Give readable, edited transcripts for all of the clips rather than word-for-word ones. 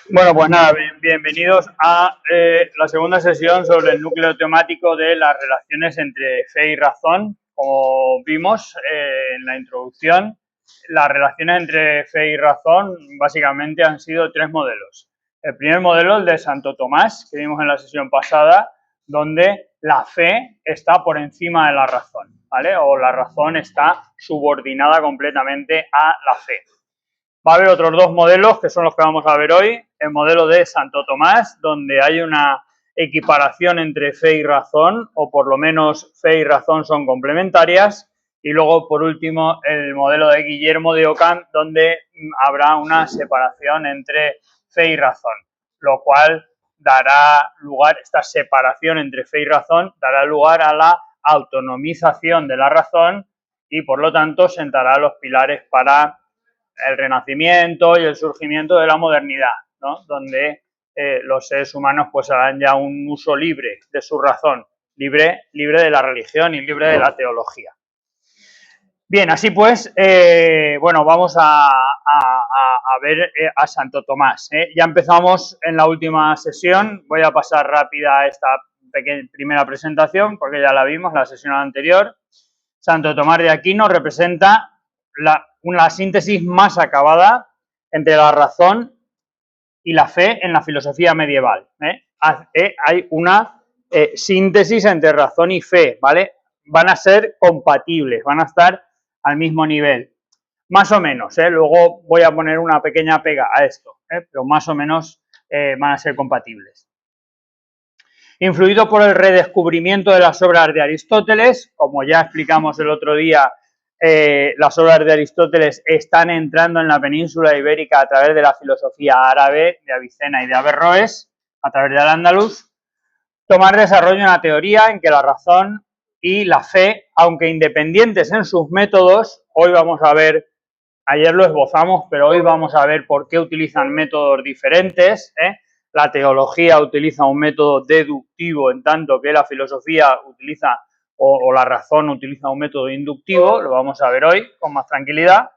Bueno, pues nada, bienvenidos a la segunda sesión sobre el núcleo temático de las relaciones entre fe y razón. Como vimos en la introducción, las relaciones entre fe y razón básicamente han sido tres modelos. El primer modelo, el de Santo Tomás, que vimos en la sesión pasada, donde la fe está por encima de la razón, ¿vale? O la razón está subordinada completamente a la fe. Va a haber otros dos modelos que son los que vamos a ver hoy. El modelo de Santo Tomás, donde hay una equiparación entre fe y razón, o por lo menos fe y razón son complementarias. Y luego, por último, el modelo de Guillermo de Ockham, donde habrá una separación entre fe y razón, lo cual dará lugar, esta separación entre fe y razón, dará lugar a la autonomización de la razón y, por lo tanto, sentará los pilares para el Renacimiento y el surgimiento de la modernidad, ¿no? Donde los seres humanos pues harán ya un uso libre de su razón, libre de la religión y libre de la teología. Bien, así pues, bueno, vamos a ver a Santo Tomás. Ya empezamos en la última sesión, voy a pasar rápida a esta primera presentación porque ya la vimos la sesión anterior. Santo Tomás de Aquino representa una síntesis más acabada entre la razón y la fe en la filosofía medieval. Hay una síntesis entre razón y fe, ¿vale? Van a ser compatibles, van a estar al mismo nivel. Más o menos, luego voy a poner una pequeña pega a esto, pero más o menos van a ser compatibles. Influido por el redescubrimiento de las obras de Aristóteles, como ya explicamos el otro día, las obras de Aristóteles están entrando en la península ibérica a través de la filosofía árabe de Avicena y de Averroes, a través de Al-Ándalus. Tomás desarrolla una teoría en que la razón y la fe, aunque independientes en sus métodos, hoy vamos a ver, ayer lo esbozamos, pero hoy vamos a ver por qué utilizan métodos diferentes. La teología utiliza un método deductivo, en tanto que la filosofía utiliza o la razón utiliza un método inductivo, lo vamos a ver hoy con más tranquilidad.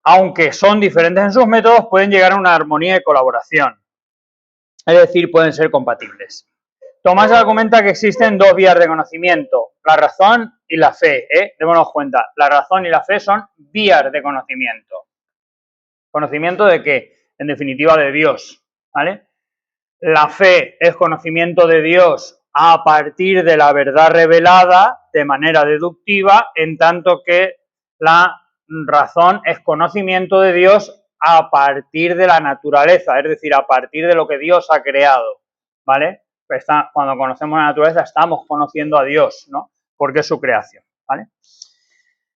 Aunque son diferentes en sus métodos, pueden llegar a una armonía de colaboración, es decir, pueden ser compatibles. Tomás argumenta que existen dos vías de conocimiento, la razón y la fe. Démonos cuenta, la razón y la fe son vías de conocimiento. ¿Conocimiento de qué? En definitiva, de Dios, ¿vale? La fe es conocimiento de Dios a partir de la verdad revelada de manera deductiva, en tanto que la razón es conocimiento de Dios a partir de la naturaleza, es decir, a partir de lo que Dios ha creado, ¿vale? Pues cuando conocemos la naturaleza estamos conociendo a Dios, ¿no? Porque es su creación, ¿vale?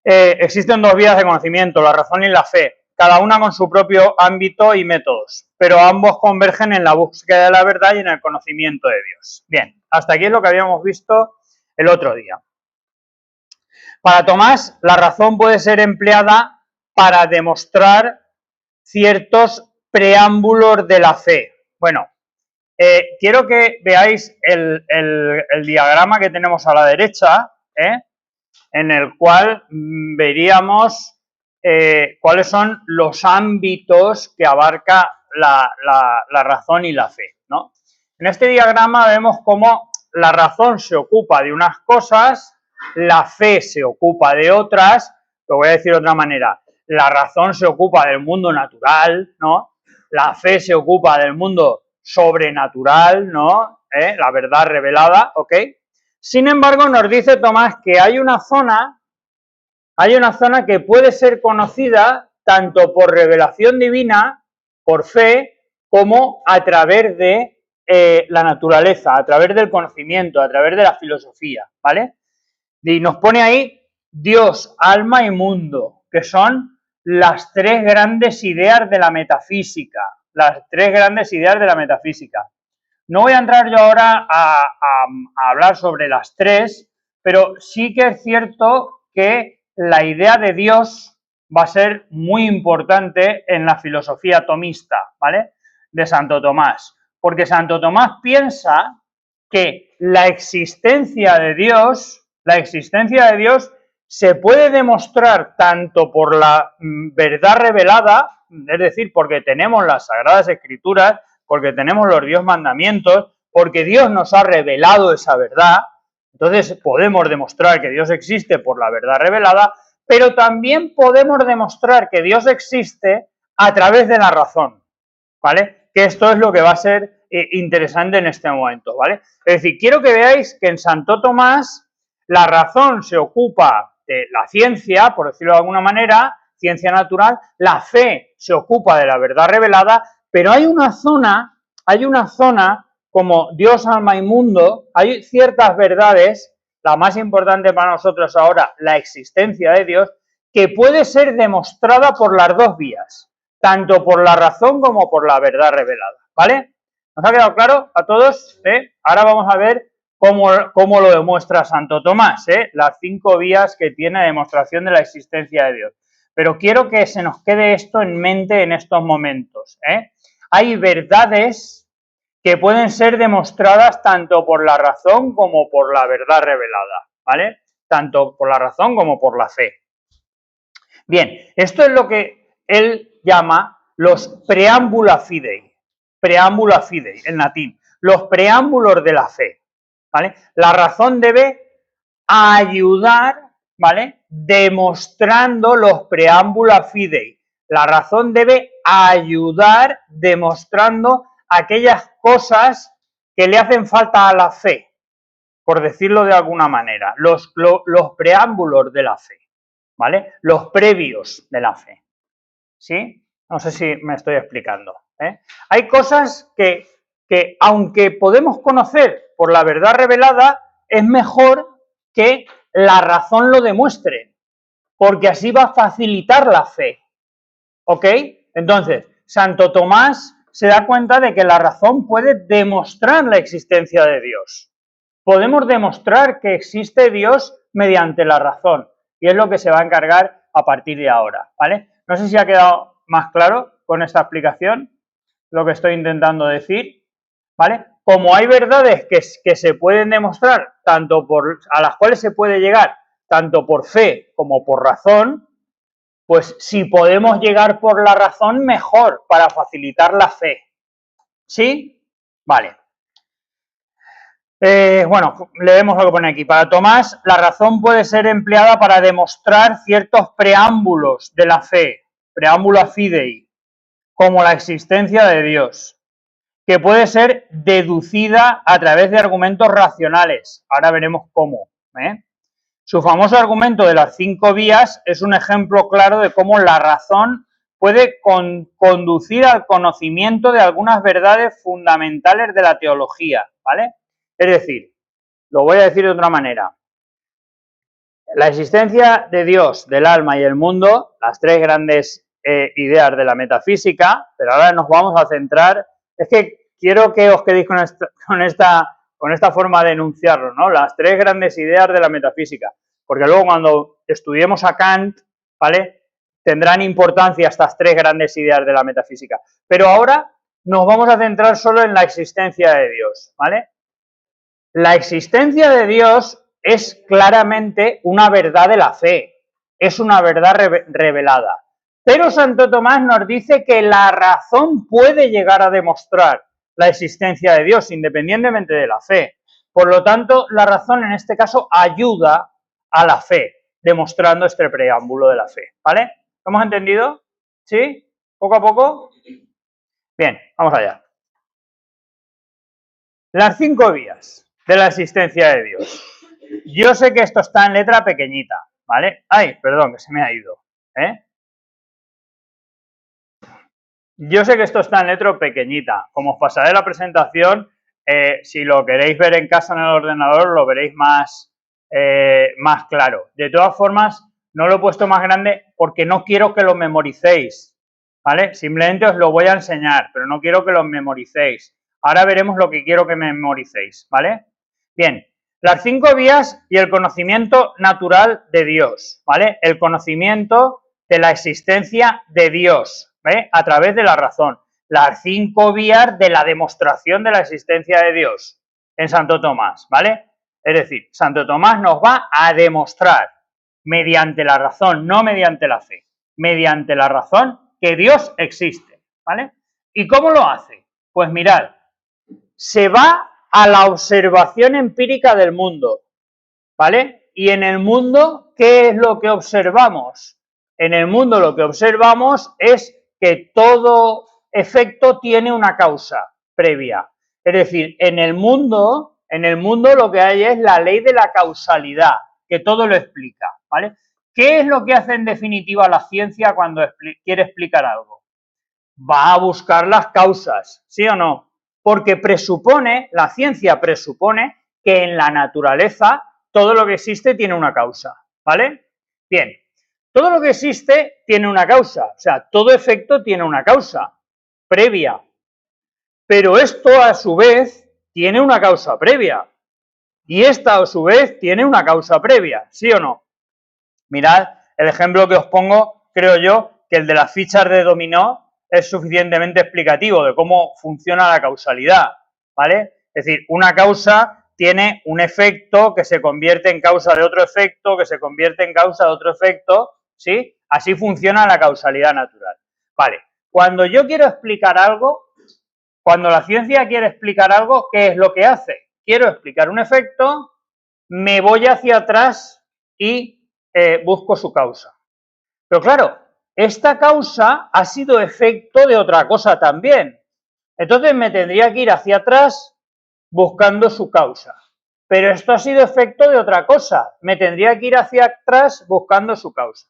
Existen dos vías de conocimiento, la razón y la fe, cada una con su propio ámbito y métodos, pero ambos convergen en la búsqueda de la verdad y en el conocimiento de Dios. Bien, hasta aquí es lo que habíamos visto el otro día. Para Tomás, la razón puede ser empleada para demostrar ciertos preámbulos de la fe. Bueno, quiero que veáis el diagrama que tenemos a la derecha, en el cual veríamos cuáles son los ámbitos que abarca la razón y la fe, ¿no? En este diagrama vemos cómo la razón se ocupa de unas cosas, la fe se ocupa de otras. Lo voy a decir de otra manera, la razón se ocupa del mundo natural, ¿no? La fe se ocupa del mundo sobrenatural, ¿no? La verdad revelada, ¿ok? Sin embargo, nos dice Tomás que hay una zona que puede ser conocida tanto por revelación divina, por fe, como a través de la naturaleza, a través del conocimiento, a través de la filosofía, ¿vale? Y nos pone ahí Dios, alma y mundo, que son las tres grandes ideas de la metafísica, No voy a entrar yo ahora a hablar sobre las tres, pero sí que es cierto que la idea de Dios va a ser muy importante en la filosofía tomista, ¿vale? De Santo Tomás, porque Santo Tomás piensa que la existencia de Dios se puede demostrar tanto por la verdad revelada, es decir, porque tenemos las Sagradas Escrituras, porque tenemos los 10 mandamientos, porque Dios nos ha revelado esa verdad, entonces podemos demostrar que Dios existe por la verdad revelada, pero también podemos demostrar que Dios existe a través de la razón, ¿vale? Que esto es lo que va a ser interesante en este momento, ¿vale? Es decir, quiero que veáis que en Santo Tomás la razón se ocupa de la ciencia, por decirlo de alguna manera, ciencia natural, la fe se ocupa de la verdad revelada, pero hay una zona como Dios, alma y mundo, hay ciertas verdades, la más importante para nosotros ahora, la existencia de Dios, que puede ser demostrada por las dos vías, tanto por la razón como por la verdad revelada, ¿vale? ¿Nos ha quedado claro a todos? Ahora vamos a ver cómo lo demuestra Santo Tomás, las 5 vías que tiene de demostración de la existencia de Dios. Pero quiero que se nos quede esto en mente en estos momentos. Hay verdades que pueden ser demostradas tanto por la razón como por la verdad revelada, ¿vale? Tanto por la razón como por la fe. Bien, esto es lo que él llama los preámbula fidei, en latín, los preámbulos de la fe, ¿vale? La razón debe ayudar, ¿vale? Demostrando los preámbula fidei. La razón debe ayudar demostrando aquellas cosas que le hacen falta a la fe, por decirlo de alguna manera, los preámbulos de la fe, ¿vale? Los previos de la fe, ¿sí? No sé si me estoy explicando, Hay cosas que aunque podemos conocer por la verdad revelada, es mejor que la razón lo demuestre, porque así va a facilitar la fe, ¿ok? Entonces, Santo Tomás se da cuenta de que la razón puede demostrar la existencia de Dios. Podemos demostrar que existe Dios mediante la razón, y es lo que se va a encargar a partir de ahora, ¿vale? No sé si ha quedado más claro con esta explicación lo que estoy intentando decir, ¿vale? Como hay verdades que se pueden demostrar, a las cuales se puede llegar tanto por fe como por razón, pues si podemos llegar por la razón, mejor, para facilitar la fe. ¿Sí? Vale. Bueno, leemos lo que pone aquí. Para Tomás, la razón puede ser empleada para demostrar ciertos preámbulos de la fe, preámbula fidei, como la existencia de Dios, que puede ser deducida a través de argumentos racionales. Ahora veremos cómo. Su famoso argumento de las 5 vías es un ejemplo claro de cómo la razón puede conducir al conocimiento de algunas verdades fundamentales de la teología, ¿vale? Es decir, lo voy a decir de otra manera. La existencia de Dios, del alma y el mundo, las 3 grandes ideas de la metafísica, pero ahora nos vamos a centrar, es que quiero que os quedéis con esta forma de enunciarlo, ¿no? Las 3 grandes ideas de la metafísica, porque luego cuando estudiemos a Kant, ¿vale? Tendrán importancia estas 3 grandes ideas de la metafísica, pero ahora nos vamos a centrar solo en la existencia de Dios, ¿vale? La existencia de Dios es claramente una verdad de la fe, es una verdad revelada. Pero Santo Tomás nos dice que la razón puede llegar a demostrar la existencia de Dios, independientemente de la fe. Por lo tanto, la razón en este caso ayuda a la fe, demostrando este preámbulo de la fe, ¿vale? ¿Lo hemos entendido? ¿Sí? ¿Poco a poco? Bien, vamos allá. Las 5 vías de la existencia de Dios. Yo sé que esto está en letra pequeñita, ¿vale? Ay, perdón, que se me ha ido, Yo sé que esto está en letra pequeñita. Como os pasaré la presentación, si lo queréis ver en casa en el ordenador, lo veréis más claro. De todas formas, no lo he puesto más grande porque no quiero que lo memoricéis, ¿vale? Simplemente os lo voy a enseñar, pero no quiero que lo memoricéis. Ahora veremos lo que quiero que memoricéis, ¿vale? Bien, las 5 vías y el conocimiento natural de Dios, ¿vale? El conocimiento de la existencia de Dios, ¿vale? A través de la razón. Las 5 vías de la demostración de la existencia de Dios en Santo Tomás, ¿vale? Es decir, Santo Tomás nos va a demostrar, mediante la razón, no mediante la fe, mediante la razón que Dios existe, ¿vale? ¿Y cómo lo hace? Pues mirad, se va a la observación empírica del mundo, ¿vale? Y en el mundo, ¿qué es lo que observamos? En el mundo lo que observamos es que todo efecto tiene una causa previa. Es decir, en el mundo lo que hay es la ley de la causalidad, que todo lo explica, ¿vale? ¿Qué es lo que hace en definitiva la ciencia cuando quiere explicar algo? Va a buscar las causas, ¿sí o no? Porque la ciencia presupone que en la naturaleza todo lo que existe tiene una causa, ¿vale? Bien, todo lo que existe tiene una causa, o sea, todo efecto tiene una causa previa, pero esto a su vez tiene una causa previa, y esta a su vez tiene una causa previa, ¿sí o no? Mirad el ejemplo que os pongo, creo yo, que el de las fichas de dominó es suficientemente explicativo de cómo funciona la causalidad, ¿vale? Es decir, una causa tiene un efecto que se convierte en causa de otro efecto, que se convierte en causa de otro efecto, ¿sí? Así funciona la causalidad natural. Vale, cuando yo quiero explicar algo, cuando la ciencia quiere explicar algo, ¿qué es lo que hace? Quiero explicar un efecto, me voy hacia atrás y busco su causa. Pero claro, esta causa ha sido efecto de otra cosa también. Entonces me tendría que ir hacia atrás buscando su causa. Pero esto ha sido efecto de otra cosa. Me tendría que ir hacia atrás buscando su causa.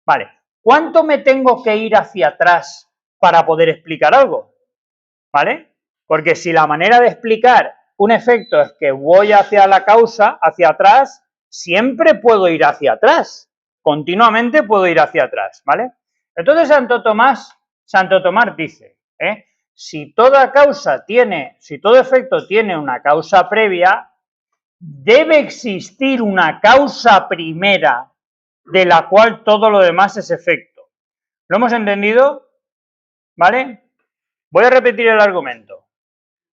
Vale, ¿cuánto me tengo que ir hacia atrás para poder explicar algo? ¿Vale? Porque si la manera de explicar un efecto es que voy hacia la causa, hacia atrás, siempre puedo ir hacia atrás. Continuamente puedo ir hacia atrás, ¿vale? Entonces Santo Tomás dice, si todo efecto tiene una causa previa, debe existir una causa primera de la cual todo lo demás es efecto. ¿Lo hemos entendido? ¿Vale? Voy a repetir el argumento.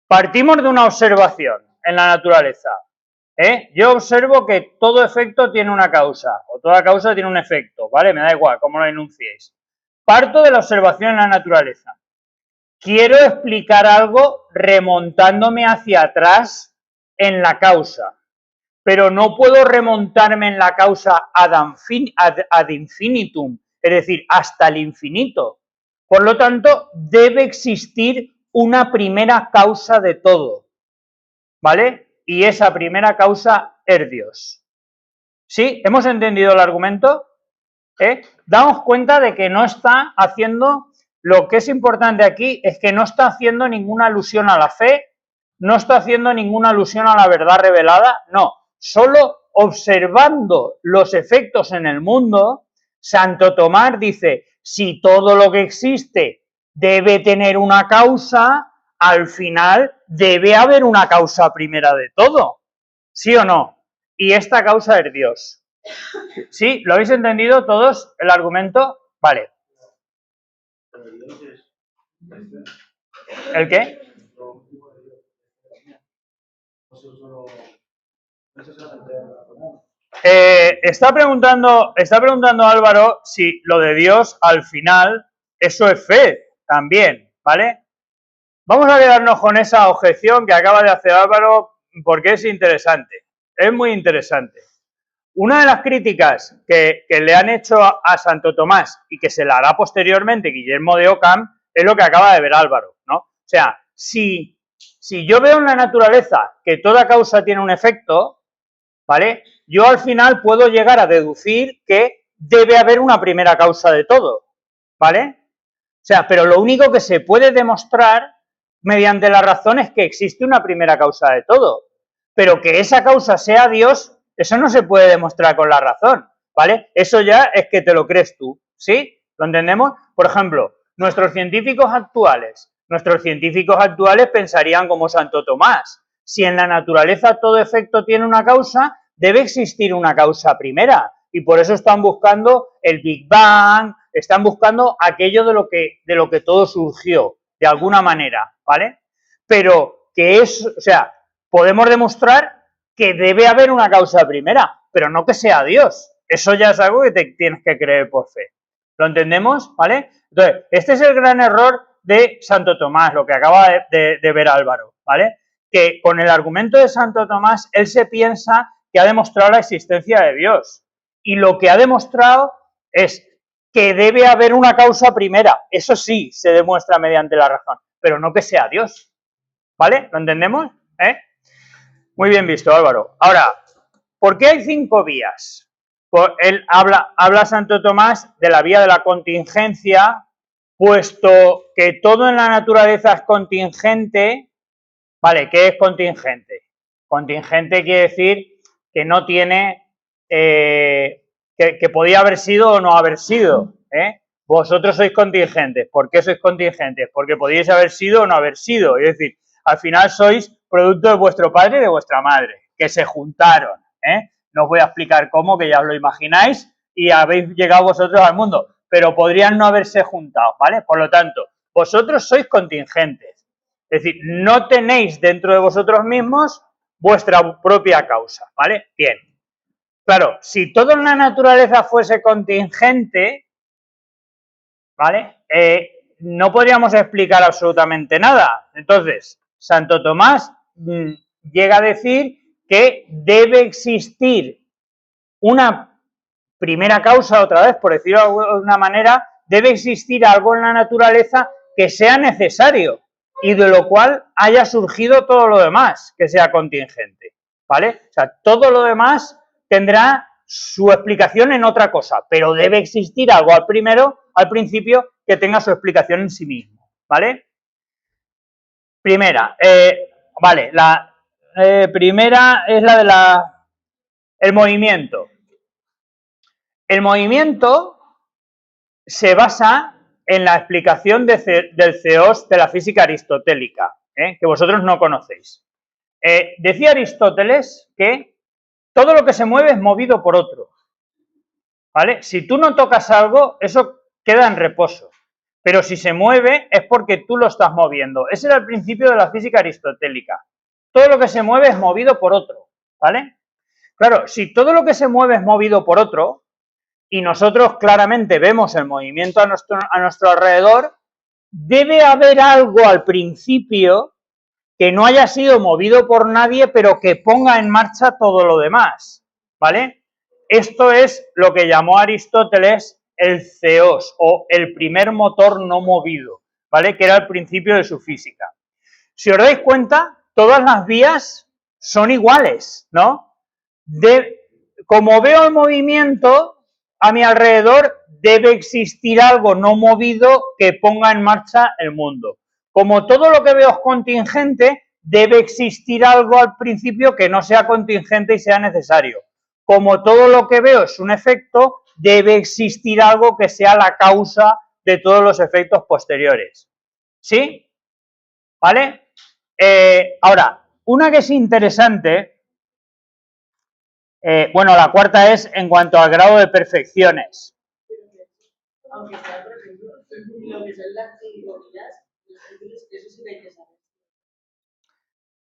Partimos de una observación en la naturaleza. Yo observo que todo efecto tiene una causa, o toda causa tiene un efecto, ¿vale? Me da igual cómo lo enunciéis. Parto de la observación en la naturaleza. Quiero explicar algo remontándome hacia atrás en la causa, pero no puedo remontarme en la causa ad infinitum, es decir, hasta el infinito. Por lo tanto, debe existir una primera causa de todo, ¿vale? Y esa primera causa es Dios. ¿Sí? ¿Hemos entendido el argumento? Damos cuenta de que no está haciendo, lo que es importante aquí es que no está haciendo ninguna alusión a la fe, no está haciendo ninguna alusión a la verdad revelada, no, solo observando los efectos en el mundo, Santo Tomás dice, si todo lo que existe debe tener una causa, al final debe haber una causa primera de todo, ¿sí o no? Y esta causa es Dios. ¿Sí? ¿Lo habéis entendido todos el argumento? Vale. ¿El qué? Está preguntando Álvaro si lo de Dios al final, eso es fe también, ¿vale? Vamos a quedarnos con esa objeción que acaba de hacer Álvaro porque es interesante, es muy interesante. Una de las críticas que le han hecho a Santo Tomás y que se la hará posteriormente Guillermo de Ockham es lo que acaba de ver Álvaro, ¿no? O sea, si yo veo en la naturaleza que toda causa tiene un efecto, ¿vale? Yo al final puedo llegar a deducir que debe haber una primera causa de todo, ¿vale? O sea, pero lo único que se puede demostrar mediante la razón es que existe una primera causa de todo, pero que esa causa sea Dios, eso no se puede demostrar con la razón, ¿vale? Eso ya es que te lo crees tú, ¿sí? ¿Lo entendemos? Por ejemplo, nuestros científicos actuales pensarían como Santo Tomás. Si en la naturaleza todo efecto tiene una causa, debe existir una causa primera. Y por eso están buscando el Big Bang, están buscando aquello de lo que todo surgió, de alguna manera, ¿vale? Pero que es, o sea, podemos demostrar que debe haber una causa primera, pero no que sea Dios. Eso ya es algo que te tienes que creer por fe. ¿Lo entendemos? ¿Vale? Entonces, este es el gran error de Santo Tomás, lo que acaba de ver Álvaro, ¿vale? Que con el argumento de Santo Tomás, él se piensa que ha demostrado la existencia de Dios. Y lo que ha demostrado es que debe haber una causa primera. Eso sí se demuestra mediante la razón, pero no que sea Dios. ¿Vale? ¿Lo entendemos? Muy bien visto, Álvaro. Ahora, ¿por qué hay 5 vías? Él habla Santo Tomás de la vía de la contingencia, puesto que todo en la naturaleza es contingente. Vale, ¿qué es contingente? Contingente quiere decir que no tiene, que podía haber sido o no haber sido. Vosotros sois contingentes. ¿Por qué sois contingentes? Porque podíais haber sido o no haber sido. Es decir, al final sois producto de vuestro padre y de vuestra madre, que se juntaron. No os voy a explicar cómo, que ya os lo imagináis, y habéis llegado vosotros al mundo, pero podrían no haberse juntado, ¿vale? Por lo tanto, vosotros sois contingentes. Es decir, no tenéis dentro de vosotros mismos vuestra propia causa, ¿vale? Bien. Claro, si todo en la naturaleza fuese contingente, ¿vale? No podríamos explicar absolutamente nada. Entonces, Santo Tomás llega a decir que debe existir una primera causa, otra vez, por decirlo de alguna manera, debe existir algo en la naturaleza que sea necesario y de lo cual haya surgido todo lo demás que sea contingente, ¿vale? O sea, todo lo demás tendrá su explicación en otra cosa, pero debe existir algo al principio, que tenga su explicación en sí mismo, ¿vale? Primera, vale, la primera es la de el movimiento. El movimiento se basa en la explicación del Theos de la física aristotélica, que vosotros no conocéis. Decía Aristóteles que todo lo que se mueve es movido por otro, ¿vale? Si tú no tocas algo, eso queda en reposo, pero si se mueve es porque tú lo estás moviendo. Ese era el principio de la física aristotélica. Todo lo que se mueve es movido por otro, ¿vale? Claro, si todo lo que se mueve es movido por otro, y nosotros claramente vemos el movimiento a nuestro alrededor, debe haber algo al principio que no haya sido movido por nadie, pero que ponga en marcha todo lo demás, ¿vale? Esto es lo que llamó Aristóteles el Theos, o el primer motor no movido, ¿vale? Que era el principio de su física. Si os dais cuenta, todas las vías son iguales, ¿no? Como veo el movimiento a mi alrededor, debe existir algo no movido que ponga en marcha el mundo. Como todo lo que veo es contingente, debe existir algo al principio que no sea contingente y sea necesario. Como todo lo que veo es un efecto, debe existir algo que sea la causa de todos los efectos posteriores. ¿Sí? ¿Vale? Ahora, una que es interesante, bueno, la cuarta es en cuanto al grado de perfecciones. Aunque sea, por ejemplo, lo que son las 5 días, eso sí que hay que saber.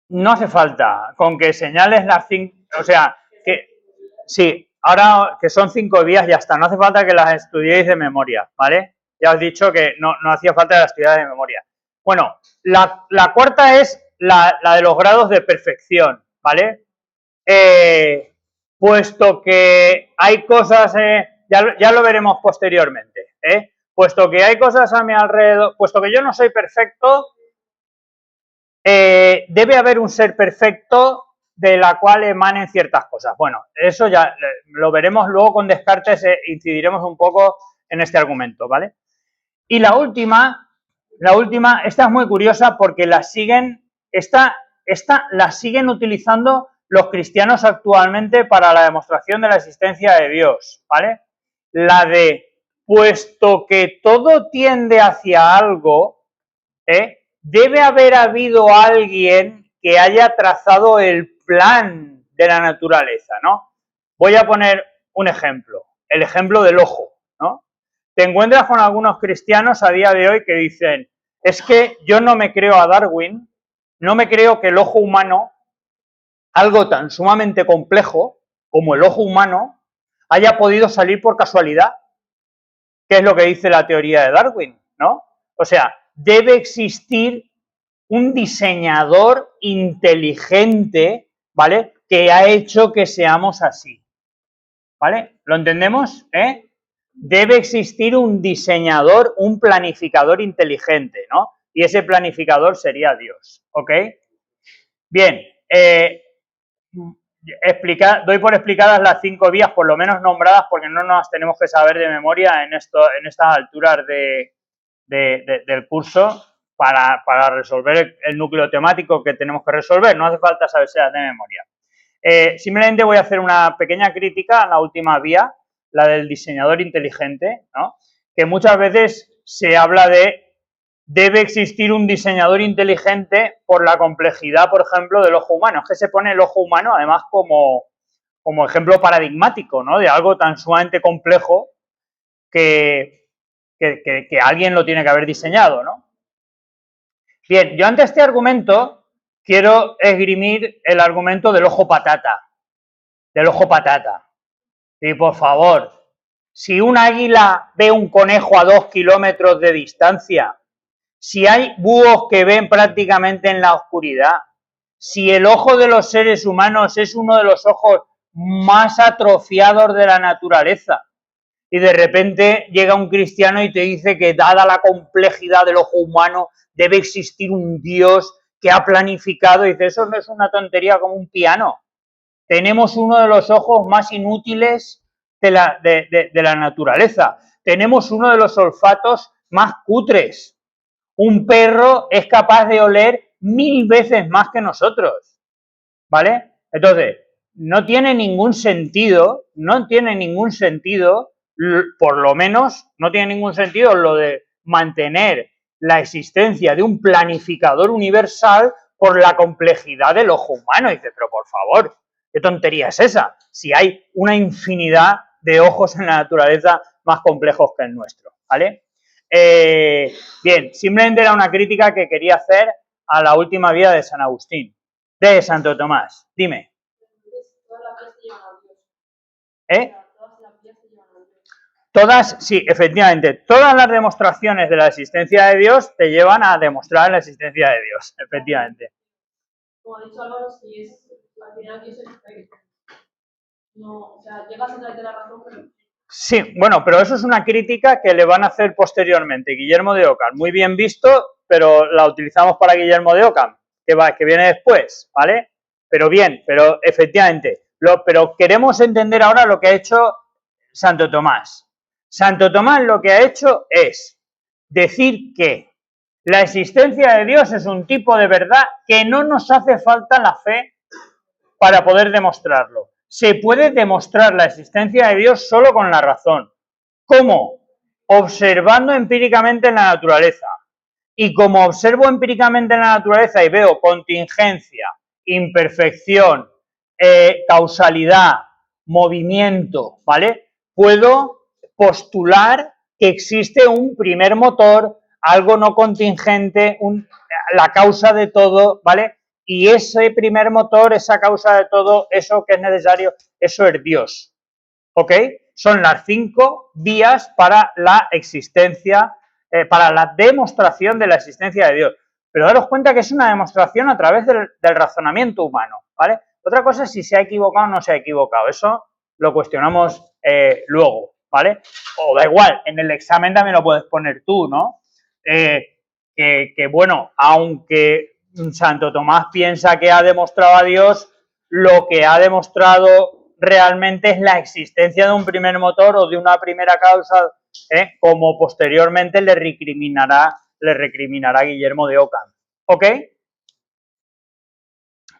No hace falta, con que señales las 5, o sea, que sí, ahora que son 5 vías ya está, no hace falta que las estudiéis de memoria, ¿vale? Ya os he dicho que no hacía falta que las estudiéis de memoria. Bueno, la cuarta es la de los grados de perfección, ¿vale? Puesto que hay cosas, ya lo veremos posteriormente, puesto que hay cosas a mi alrededor, puesto que yo no soy perfecto, debe haber un ser perfecto de la cual emanen ciertas cosas. Bueno, eso ya lo veremos luego con Descartes, incidiremos un poco en este argumento, ¿vale? Y la última, esta es muy curiosa porque esta la siguen utilizando los cristianos actualmente para la demostración de la existencia de Dios, ¿vale? La de, puesto que todo tiende hacia algo, debe haber habido alguien que haya trazado el plan de la naturaleza, ¿no? Voy a poner un ejemplo, el ejemplo del ojo, ¿no? Te encuentras con algunos cristianos a día de hoy que dicen, es que yo no me creo a Darwin, no me creo que el ojo humano, algo tan sumamente complejo como el ojo humano, haya podido salir por casualidad, que es lo que dice la teoría de Darwin, ¿no? O sea, debe existir un diseñador inteligente, ¿vale?, que ha hecho que seamos así, ¿vale? ¿Lo entendemos? Debe existir un diseñador, un planificador inteligente, ¿no? Y ese planificador sería Dios, ¿ok? Bien, doy por explicadas las 5 vías, por lo menos nombradas, porque no nos tenemos que saber de memoria en estas alturas del curso para resolver el núcleo temático que tenemos que resolver. No hace falta sabérselas de memoria. Simplemente voy a hacer una pequeña crítica a la última vía, la del diseñador inteligente, ¿no? Que muchas veces se habla de debe existir un diseñador inteligente por la complejidad, por ejemplo, del ojo humano. Es que se pone el ojo humano, además, como ejemplo paradigmático, ¿no? De algo tan sumamente complejo que alguien lo tiene que haber diseñado, ¿no? Bien, yo ante este argumento quiero esgrimir el argumento del ojo patata. Y por favor, si un águila ve un conejo a 2 kilómetros de distancia, si hay búhos que ven prácticamente en la oscuridad, si el ojo de los seres humanos es uno de los ojos más atrofiados de la naturaleza, y de repente llega un cristiano y te dice que dada la complejidad del ojo humano debe existir un Dios que ha planificado, y dice, eso no es una tontería como un piano. Tenemos uno de los ojos más inútiles de la naturaleza. Tenemos uno de los olfatos más cutres. Un perro es capaz de oler 1000 veces más que nosotros, ¿vale? Entonces, no tiene ningún sentido, por lo menos, no tiene ningún sentido lo de mantener la existencia de un planificador universal por la complejidad del ojo humano. Y dice, pero por favor, ¿qué tontería es esa? Si hay una infinidad de ojos en la naturaleza más complejos que el nuestro, ¿vale? Bien, simplemente era una crítica que quería hacer a la última vía de San Agustín, de Santo Tomás. Dime. Todas, sí, efectivamente, todas las demostraciones de la existencia de Dios te llevan a demostrar la existencia de Dios, efectivamente. Como ha dicho Álvaro, si es, al final Dios es perfecto. No, o sea, llegas a través de la razón, pero... Sí, bueno, pero eso es una crítica que le van a hacer posteriormente Guillermo de Ockham. Muy bien visto, pero la utilizamos para Guillermo de Ockham, que viene después, ¿vale? Pero bien, pero efectivamente, pero queremos entender ahora lo que ha hecho Santo Tomás. Santo Tomás lo que ha hecho es decir que la existencia de Dios es un tipo de verdad que no nos hace falta la fe para poder demostrarlo. Se puede demostrar la existencia de Dios solo con la razón. ¿Cómo? Observando empíricamente en la naturaleza. Y como observo empíricamente en la naturaleza y veo contingencia, imperfección, causalidad, movimiento, ¿vale? Puedo postular que existe un primer motor, algo no contingente, la causa de todo, ¿vale? Y ese primer motor, esa causa de todo, eso que es necesario, eso es Dios, ¿ok? Son las 5 vías para la existencia, para la demostración de la existencia de Dios. Pero daros cuenta que es una demostración a través del razonamiento humano, ¿vale? Otra cosa es si se ha equivocado o no se ha equivocado, eso lo cuestionamos luego, ¿vale? O da igual, en el examen también lo puedes poner tú, ¿no? Bueno, aunque Santo Tomás piensa que ha demostrado a Dios, lo que ha demostrado realmente es la existencia de un primer motor o de una primera causa, como posteriormente le recriminará Guillermo de Ockham. ¿Ok?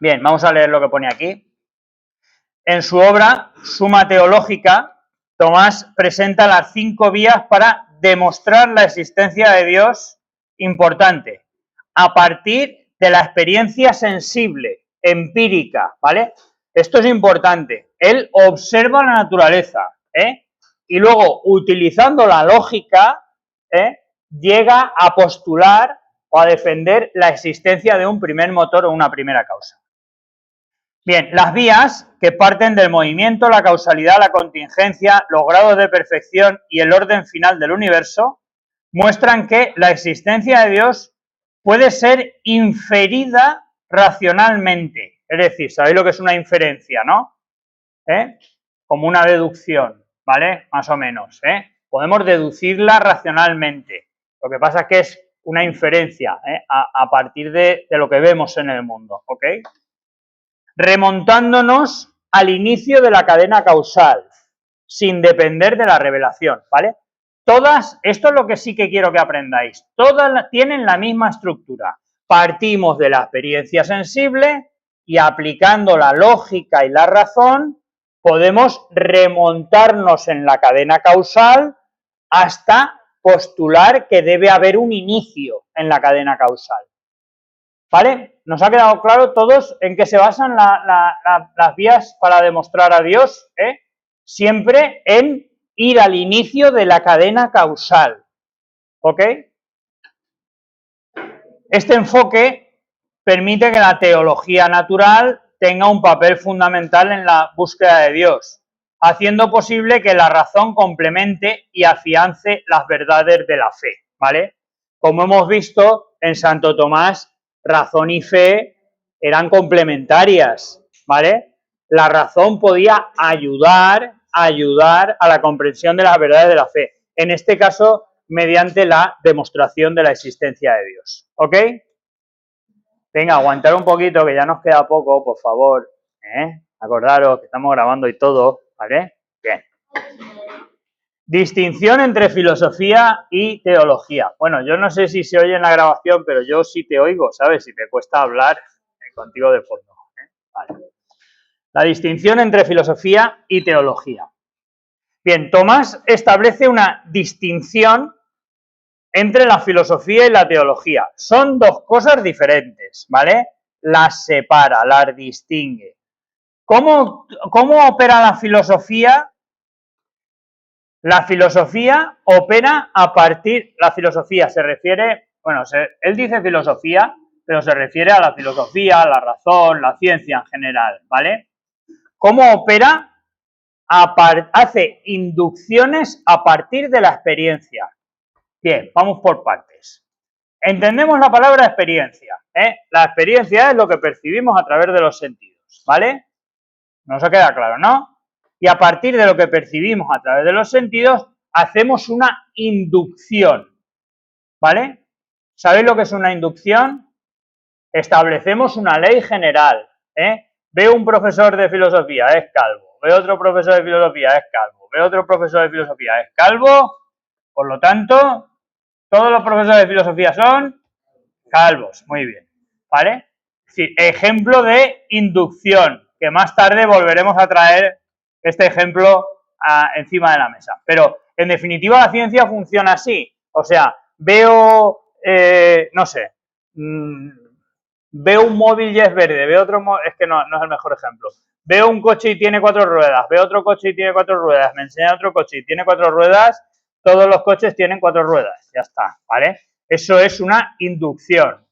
Bien, vamos a leer lo que pone aquí. En su obra Suma Teológica, Tomás presenta las 5 vías para demostrar la existencia de Dios importante, a partir de la experiencia sensible, empírica, ¿vale? Esto es importante. Él observa la naturaleza, y luego, utilizando la lógica, llega a postular o a defender la existencia de un primer motor o una primera causa. Bien, las vías que parten del movimiento, la causalidad, la contingencia, los grados de perfección y el orden final del universo muestran que la existencia de Dios puede ser inferida racionalmente. Es decir, ¿sabéis lo que es una inferencia, no? Como una deducción, ¿vale? Más o menos, Podemos deducirla racionalmente. Lo que pasa es que es una inferencia, a partir de lo que vemos en el mundo, ¿ok? Remontándonos al inicio de la cadena causal, sin depender de la revelación, ¿vale? Todas, esto es lo que sí que quiero que aprendáis, todas tienen la misma estructura. Partimos de la experiencia sensible y aplicando la lógica y la razón, podemos remontarnos en la cadena causal hasta postular que debe haber un inicio en la cadena causal. ¿Vale? ¿Nos ha quedado claro todos en qué se basan las vías para demostrar a Dios? Siempre en ir al inicio de la cadena causal. ¿Ok? Este enfoque permite que la teología natural tenga un papel fundamental en la búsqueda de Dios, haciendo posible que la razón complemente y afiance las verdades de la fe, ¿vale? Como hemos visto en Santo Tomás, razón y fe eran complementarias, ¿vale? La razón podía ayudar a la comprensión de las verdades de la fe. En este caso, mediante la demostración de la existencia de Dios. ¿Ok? Venga, aguantar un poquito, que ya nos queda poco, por favor. Acordaros que estamos grabando y todo, ¿vale? Bien. Distinción entre filosofía y teología. Bueno, yo no sé si se oye en la grabación, pero yo sí te oigo, ¿sabes? Si te cuesta hablar contigo de fondo. Vale. La distinción entre filosofía y teología. Bien, Tomás establece una distinción entre la filosofía y la teología. Son dos cosas diferentes, ¿vale? Las separa, las distingue. ¿Cómo opera la filosofía? La filosofía opera a partir, la filosofía se refiere, bueno, él dice filosofía, pero se refiere a la filosofía, a la razón, la ciencia en general, ¿vale? ¿Cómo opera? Hace inducciones a partir de la experiencia. Bien, vamos por partes. Entendemos la palabra experiencia, La experiencia es lo que percibimos a través de los sentidos, ¿vale? Nos queda claro, ¿no? Y a partir de lo que percibimos a través de los sentidos, hacemos una inducción, ¿vale? ¿Sabéis lo que es una inducción? Establecemos una ley general, Veo un profesor de filosofía, es calvo. Veo otro profesor de filosofía, es calvo. Veo otro profesor de filosofía, es calvo. Por lo tanto, todos los profesores de filosofía son calvos. Muy bien, ¿vale? Sí, ejemplo de inducción, que más tarde volveremos a traer este ejemplo encima de la mesa. Pero, en definitiva, la ciencia funciona así. O sea, veo, no sé, veo un móvil y es verde, veo otro móvil, es que no es el mejor ejemplo. Veo un coche y tiene 4 ruedas, veo otro coche y tiene 4 ruedas, me enseña otro coche y tiene 4 ruedas, todos los coches tienen 4 ruedas, ya está, ¿vale? Eso es una inducción,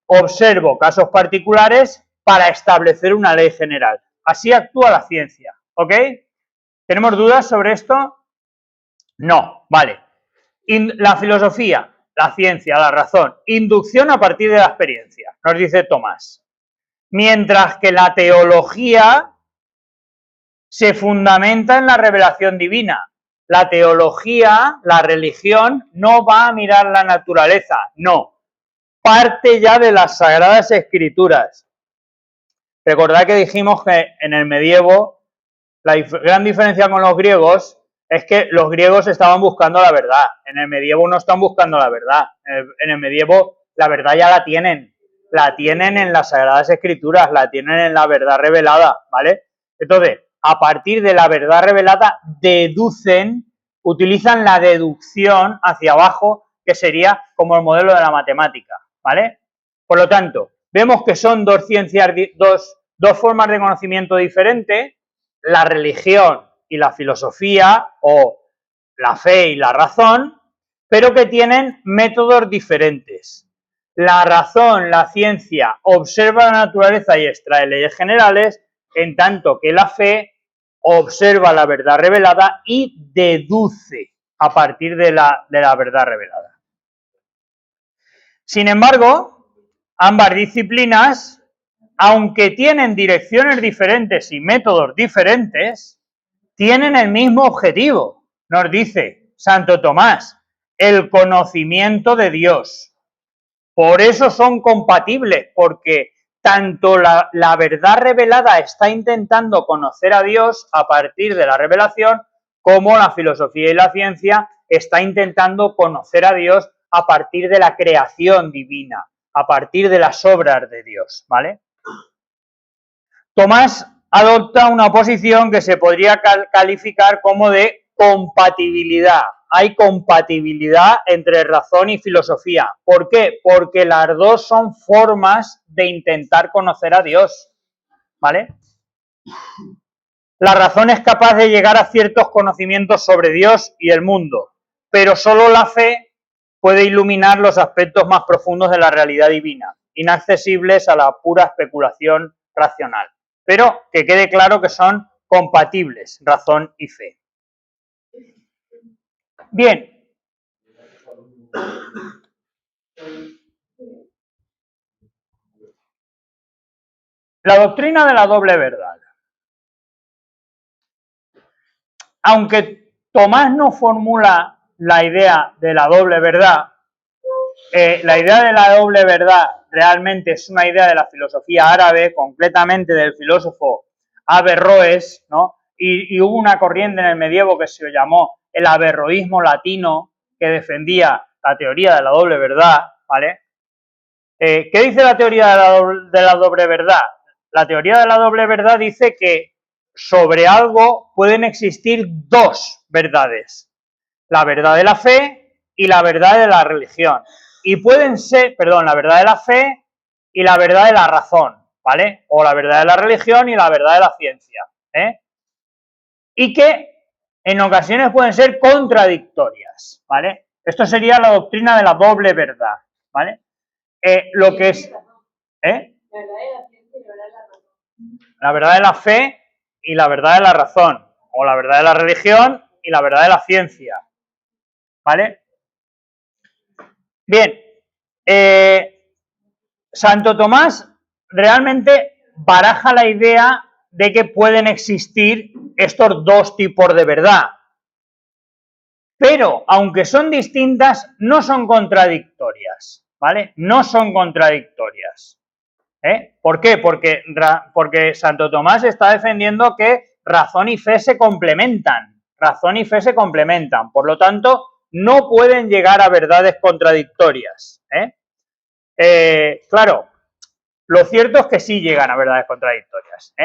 Observo casos particulares para establecer una ley general. Así actúa la ciencia, ¿ok? ¿Tenemos dudas sobre esto? No, vale. La filosofía, la ciencia, la razón, inducción a partir de la experiencia, nos dice Tomás. Mientras que la teología se fundamenta en la revelación divina. La teología, la religión, no va a mirar la naturaleza, no. Parte ya de las Sagradas Escrituras. Recordad que dijimos que en el medievo la gran diferencia con los griegos es que los griegos estaban buscando la verdad. En el medievo no están buscando la verdad. En el medievo la verdad ya la tienen. La tienen en las Sagradas Escrituras, la tienen en la verdad revelada, ¿vale? Entonces, a partir de la verdad revelada, utilizan la deducción hacia abajo, que sería como el modelo de la matemática, ¿vale? Por lo tanto, vemos que son dos ciencias, dos formas de conocimiento diferentes, la religión y la filosofía, o la fe y la razón, pero que tienen métodos diferentes. la razón, la ciencia, observa la naturaleza y extrae leyes generales, en tanto que la fe observa la verdad revelada y deduce a partir de la verdad revelada. Sin embargo, ambas disciplinas, aunque tienen direcciones diferentes y métodos diferentes, tienen el mismo objetivo, nos dice Santo Tomás, el conocimiento de Dios. Por eso son compatibles, porque tanto la verdad revelada está intentando conocer a Dios a partir de la revelación, como la filosofía y la ciencia está intentando conocer a Dios a partir de la creación divina, a partir de las obras de Dios, ¿vale? Tomás adopta una posición que se podría calificar como de compatibilidad. Hay compatibilidad entre razón y filosofía. ¿Por qué? Porque las dos son formas de intentar conocer a Dios, ¿vale? La razón es capaz de llegar a ciertos conocimientos sobre Dios y el mundo, pero solo la fe puede iluminar los aspectos más profundos de la realidad divina, inaccesibles a la pura especulación racional. Pero que quede claro que son compatibles, razón y fe. Bien. La doctrina de la doble verdad. Aunque Tomás no formula la idea de la doble verdad, la idea de la doble verdad realmente es una idea de la filosofía árabe, concretamente del filósofo Averroes, ¿no? Y hubo una corriente en el medievo que se llamó el averroísmo latino, que defendía la teoría de la doble verdad, ¿vale? ¿Qué dice la teoría de la doble verdad? La teoría de la doble verdad dice que sobre algo pueden existir dos verdades, la verdad de la fe y la verdad de la religión. Y pueden ser, la verdad de la fe y la verdad de la razón, ¿vale? O la verdad de la religión y la verdad de la ciencia, ¿eh? Y que en ocasiones pueden ser contradictorias, ¿vale? Esto sería la doctrina de la doble verdad, ¿vale? Lo que es... La verdad de la fe y la verdad de la razón, o la verdad de la religión y la verdad de la ciencia, ¿vale? Bien, Santo Tomás realmente baraja la idea de que pueden existir estos dos tipos de verdad, pero aunque son distintas, no son contradictorias, ¿vale? No son contradictorias. ¿Por qué? Porque Santo Tomás está defendiendo que razón y fe se complementan. Razón y fe se complementan. Por lo tanto, no pueden llegar a verdades contradictorias. Claro, lo cierto es que sí llegan a verdades contradictorias.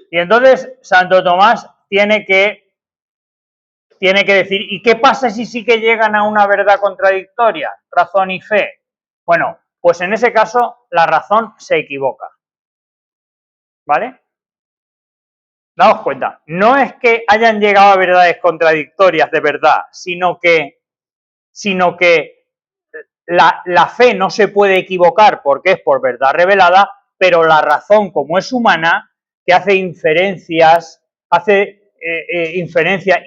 Y entonces Santo Tomás tiene que decir, ¿y qué pasa si sí que llegan a una verdad contradictoria? Razón y fe. Bueno, pues en ese caso la razón se equivoca. ¿Vale? Daos cuenta, no es que hayan llegado a verdades contradictorias de verdad, sino que la fe no se puede equivocar porque es por verdad revelada, pero la razón, como es humana, que hace inferencias,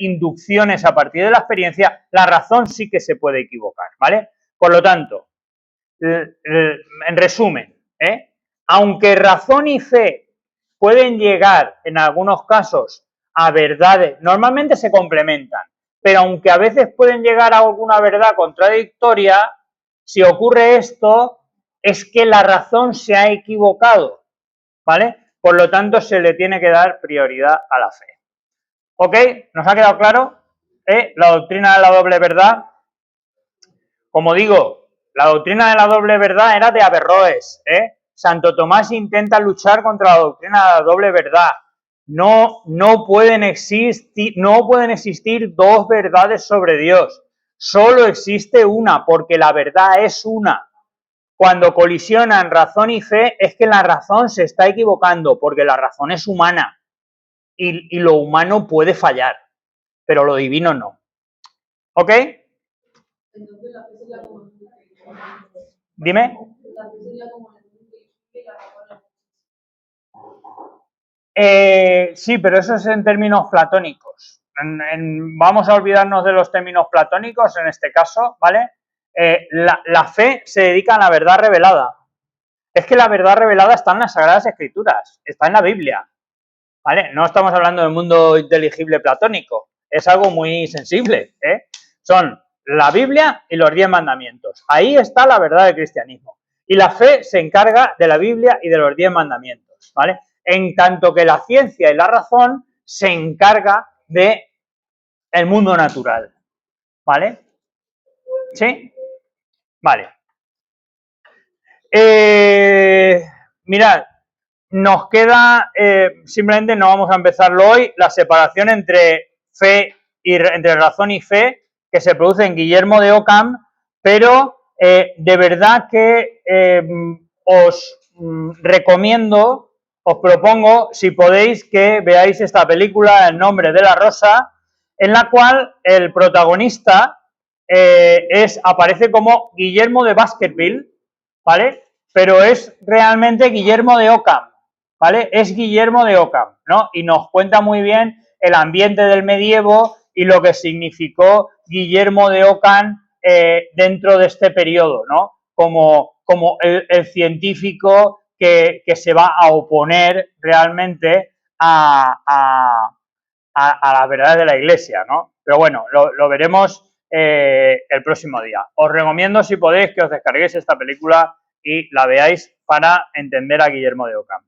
inducciones a partir de la experiencia, la razón sí que se puede equivocar, ¿vale? Por lo tanto, en resumen, aunque razón y fe pueden llegar en algunos casos a verdades, normalmente se complementan, pero aunque a veces pueden llegar a alguna verdad contradictoria, si ocurre esto, es que la razón se ha equivocado, ¿vale? Por lo tanto, se le tiene que dar prioridad a la fe. ¿Ok? ¿Nos ha quedado claro? La doctrina de la doble verdad. Como digo, la doctrina de la doble verdad era de Averroes, Santo Tomás intenta luchar contra la doctrina de la doble verdad. No pueden existir dos verdades sobre Dios. Solo existe una, porque la verdad es una. Cuando colisionan razón y fe, es que la razón se está equivocando, porque la razón es humana. Y lo humano puede fallar, pero lo divino no. ¿Ok? Dime. Sí, pero eso es en términos platónicos. Vamos a olvidarnos de los términos platónicos en este caso, ¿vale? La fe se dedica a la verdad revelada. Es que la verdad revelada está en las Sagradas Escrituras, está en la Biblia, ¿vale? No estamos hablando del mundo inteligible platónico, es algo muy sensible, ¿eh? Son la Biblia y los 10 mandamientos. Ahí está la verdad del cristianismo. Y la fe se encarga de la Biblia y de los 10 mandamientos, ¿vale? En tanto que la ciencia y la razón se encarga de el mundo natural, ¿vale? ¿Sí? Vale. Mirad, nos queda, simplemente no vamos a empezarlo hoy, la separación entre fe y entre razón y fe que se produce en Guillermo de Ockham, pero de verdad que os recomiendo, os propongo, si podéis, que veáis esta película, El nombre de la rosa, en la cual el protagonista aparece como Guillermo de Baskerville, ¿vale? Pero es realmente Guillermo de Ockham, ¿vale? Es Guillermo de Ockham, ¿no? Y nos cuenta muy bien el ambiente del medievo y lo que significó Guillermo de Ockham dentro de este periodo, ¿no? Como el científico que se va a oponer realmente a las verdades de la Iglesia, ¿no? Pero bueno, lo veremos el próximo día. Os recomiendo, si podéis, que os descarguéis esta película y la veáis para entender a Guillermo de Ockham.